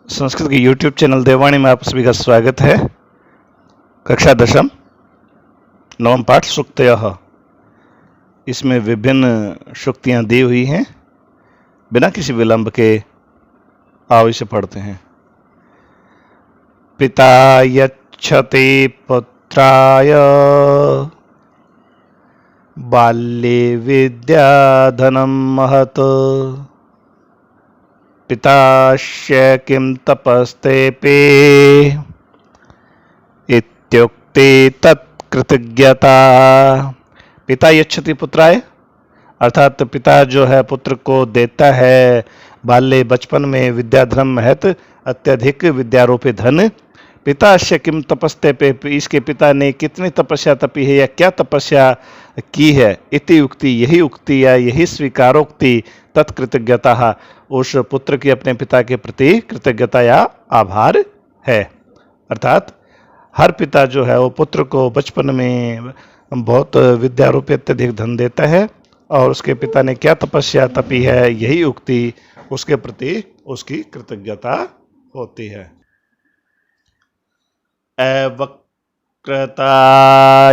संस्कृत के YouTube channel देववाणी में आप सभी का स्वागत है। कक्षा दशम नवम पाठ सूक्तयः। इसमें विभिन्न सूक्तियां दी हुई हैं। बिना किसी विलंब के आओ इसे पढ़ते हैं। पिता यच्छति पुत्राय बाल्ये विद्याधनं महत् पितास्य किं तपस्तेऽपि इत्युक्ते तत्कृतज्ञता। पिता यच्छति पुत्राय, अर्थात पिता जो है पुत्र को देता है बाल्ये बचपन में विद्याधनम महत् अत्यधिक विद्यारोपे धन। पितास्य किम तपस्तेऽपि, इसके पिता ने कितनी तपस्या तपी है या क्या तपस्या की है। इति उक्ति, यही उक्ति या यही स्वीकारोक्ति तत्कृतज्ञता, उस पुत्र की अपने पिता के प्रति कृतज्ञता या आभार है। अर्थात हर पिता जो है वो पुत्र को बचपन में बहुत विद्यारूपी अत्यधिक धन देता है और उसके पिता ने क्या तपस्या तपी है, यही उक्ति उसके प्रति उसकी कृतज्ञता होती है। अवक्रता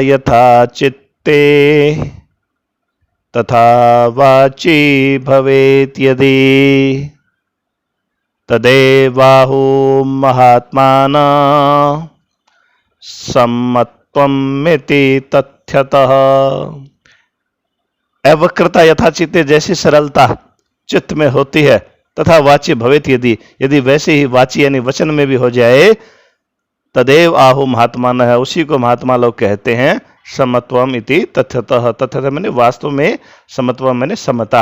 यथा चित्ते तथा वाची भवेत् यदि तदेवाहु महात्माना सम्मत्वमिति तथ्यतः। अवक्रता यथा चित्ते, जैसी सरलता चित्त में होती है, तथा वाची भवेत् यदि, यदि वैसे ही वाची यानी वचन में भी हो जाए, तदेव आहु महात्मान है, उसी को महात्मा लोग कहते हैं समत्वम इति तथ्यतः। तथ्यतः मैंने वास्तव में, समत्वम मैंने समता,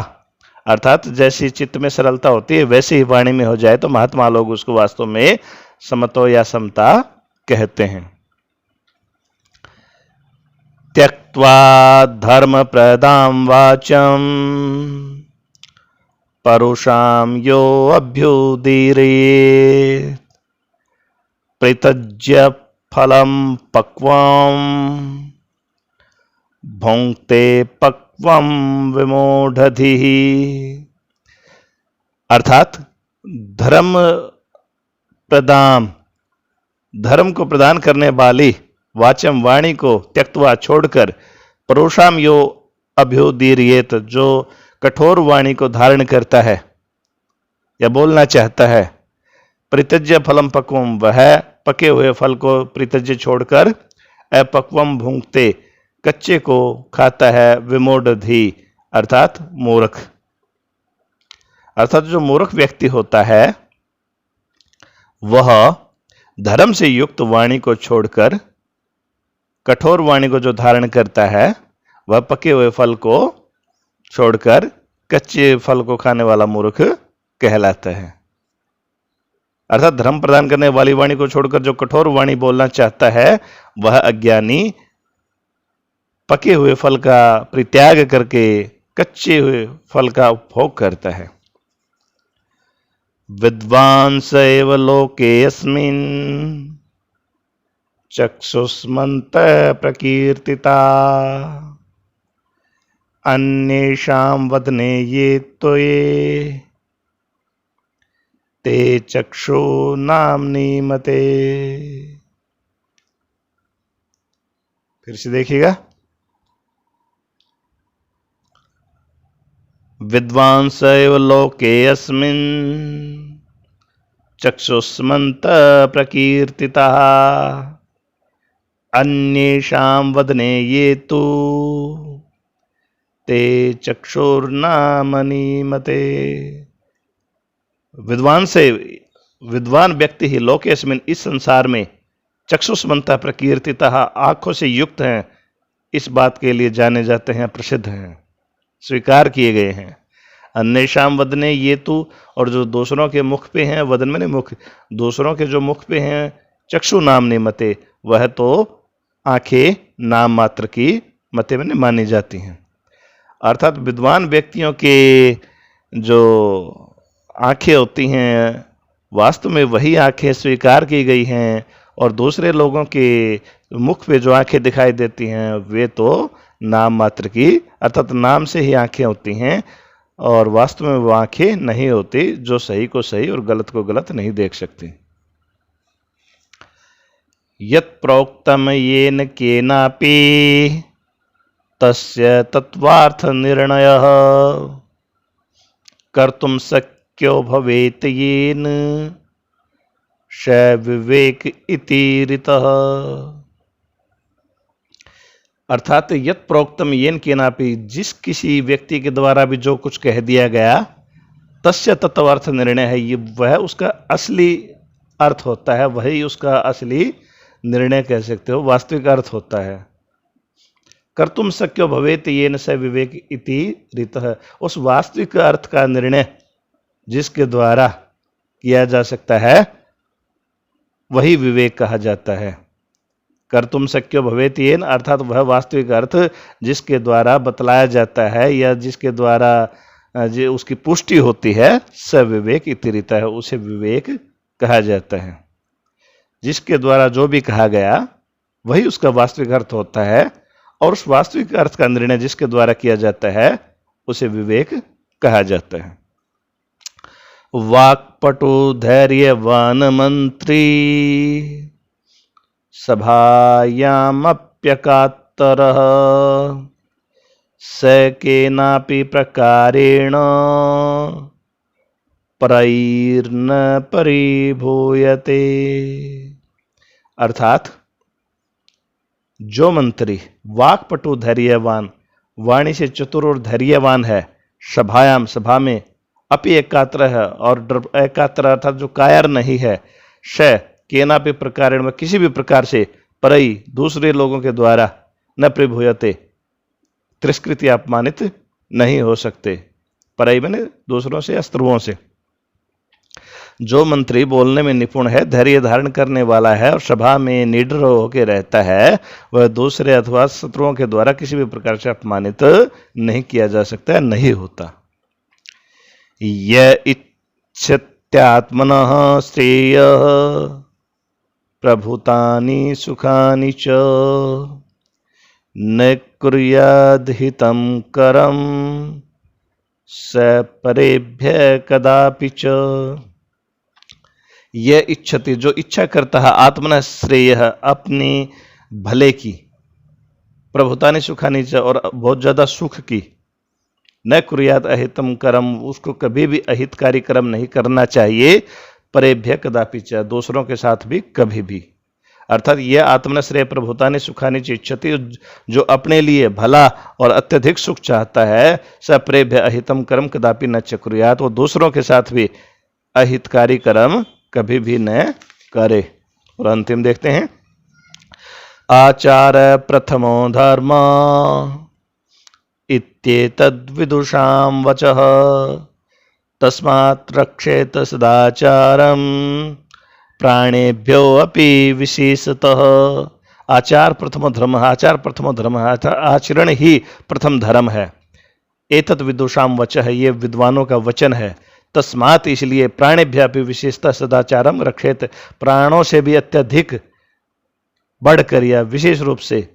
अर्थात जैसी चित्त में सरलता होती है वैसे ही वाणी में हो जाए तो महात्मा लोग उसको वास्तव में समत्व या समता कहते हैं। त्यक्त्वा धर्म प्रदाम वाचम परुषाम यो अभ्युदीरे प्रत्यज्य फलम पक्वम भुंक्ते पक्वम विमूढ़धिः। अर्थात धर्म प्रदान, धर्म को प्रदान करने वाली वाचम वाणी को त्यक्तवा छोड़कर, परुषाम यो अभ्युदीर्येत, जो कठोर वाणी को धारण करता है या बोलना चाहता है, परित्यज्य फलम पक्वम, वह पके हुए फल को परित्यज्य छोड़कर अपक्वम भुंक्ते, कच्चे को खाता है, विमूढ़धि अर्थात मूर्ख। अर्थात जो मूर्ख व्यक्ति होता है वह धर्म से युक्त वाणी को छोड़कर कठोर वाणी को जो धारण करता है वह पके हुए फल को छोड़कर कच्चे फल को खाने वाला मूर्ख कहलाता है। अर्थात धर्म प्रदान करने वाली वाणी को छोड़कर जो कठोर वाणी बोलना चाहता है वह अज्ञानी पके हुए फल का परित्याग करके कच्चे हुए फल का उपभोग करता है। विद्वांस एव लोके अस्मिन् चक्षुष्मन्त प्रकीर्तिता अन्येषां वदने ये त्वये ते चक्षु नाम्नि मते। फिर से देखिएगा। विद्वांस एव लोके अस्मिन् चक्षुष्मन्त प्रकीर्तितः अन्येषां वदने ये तु ते चक्षुर्नामनि मते। विद्वान व्यक्ति ही लोके अस्मिन्, इस संसार में, चक्षुष्मन्त प्रकीर्तितः, आंखों से युक्त हैं, इस बात के लिए जाने जाते हैं, प्रसिद्ध हैं, स्वीकार किए गए हैं। अन्येषां वदने ये तु, और जो दूसरों के मुख पे हैं, वदन मैंने मुख, दूसरों के जो मुख पे हैं, चक्षु नामनि मते, वह तो आंखें नाम मात्र की मते मैंने मानी जाती हैं। अर्थात विद्वान व्यक्तियों के जो आंखें होती हैं वास्तव में वही आंखें स्वीकार की गई हैं, और दूसरे लोगों के मुख पे जो आंखें दिखाई देती हैं वे तो नाम मात्र की, अर्थात नाम से ही आंखें होती हैं, और वास्तव में वो आंखें नहीं होती जो सही को सही और गलत को गलत नहीं देख सकती। यत् प्रोक्तम येन केनापि तस्य तत्वार्थ निर्णयः कर्तुम शक्यो भवेत येन स विवेक इति ऋतः। अर्थात यत् प्रोक्तम येन केनापि, जिस किसी व्यक्ति के द्वारा भी जो कुछ कह दिया गया, तस्य तत्वार्थ निर्णय है, ये वह उसका असली अर्थ होता है, वही उसका असली निर्णय कह सकते हो, वास्तविक अर्थ होता है। कर्तुम शक्यो भवेत येन स विवेक इति ऋतः, उस वास्तविक अर्थ का निर्णय जिसके द्वारा किया जा सकता है वही विवेक कहा जाता है। कर्तुम शक्यो भवेत येन अर्थात वह वास्तविक अर्थ जिसके द्वारा बतलाया जाता है या जिसके द्वारा उसकी पुष्टि होती है, स विवेक इति ऋतः, उसे विवेक कहा जाता है। जिसके द्वारा जो भी कहा गया वही उसका वास्तविक अर्थ होता है, और उस वास्तविक अर्थ का निर्णय जिसके द्वारा किया जाता है उसे विवेक कहा जाता है। वाक्पटु धैर्यवान मंत्री सभायामप्यकात्तरः स केनापि प्रकारेण परैर्न परिभूयते। अर्थात जो मंत्री वाक्पटु धैर्यवान, वाणी से चतुर और धैर्यवान है, सभायाम सभा में, अपि एकात्र है और एकात्र अर्थात जो कायर नहीं है, श केनापि प्रकारेण में किसी भी प्रकार से, परई दूसरे लोगों के द्वारा, न परिभूयते तिरस्कृत या अपमानित नहीं हो सकते। परई मैंने दूसरों से, अस्त्रुओं से। जो मंत्री बोलने में निपुण है, धैर्य धारण करने वाला है और सभा में निडर होकर रहता है, वह दूसरे अथवा शत्रुओं के द्वारा किसी भी प्रकार से अपमानित नहीं किया जा सकता, नहीं होता। य इच्छत्यात्मनः श्रेयः प्रभुतानि सुखानि च न कुर्याद्हितं करम स परेभ्य कदापि च। यह इच्छति, जो इच्छा करता है, आत्मना श्रेय, अपने भले की, प्रभुतानि सुखानि च, और बहुत ज्यादा सुख की, न कुर्यात अहितम कर्म, उसको कभी भी अहितकारी कर्म नहीं करना चाहिए, परेभ्य कदापि च, दूसरों के साथ भी कभी भी। अर्थात यह आत्मनश्रेय प्रभुतानि सुखानि च इच्छति, जो अपने लिए भला और अत्यधिक सुख चाहता है, स परेभ्य अहितम कर्म कदापि न च कुर्यात, वो दूसरों के साथ भी अहितकारी कर्म कभी भी न करे। और अंतिम देखते हैं, आचार प्रथमो धर्म इत्येतद्विदुषां वचः तस्मात् रक्षेत सदाचारं प्राणेभ्यो अपि विशेषतः। आचार प्रथम धर्म, आचार प्रथम धर्म, आचरण ही प्रथम धर्म है। एतत् विदुषां वचः, ये विद्वानों का वचन है। तस्मात्, इसलिए, प्राणेभ्य अपि विशेषतः सदाचारम रक्षेत, प्राणों से भी अत्यधिक बढ़कर या विशेष रूप से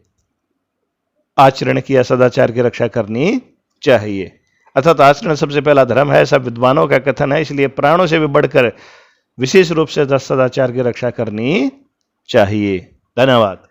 आचरण किया सदाचार की रक्षा करनी चाहिए। अर्थात आचरण सबसे पहला धर्म है, सब विद्वानों का कथन है, इसलिए प्राणों से भी बढ़कर विशेष रूप से सदाचार की रक्षा करनी चाहिए। धन्यवाद।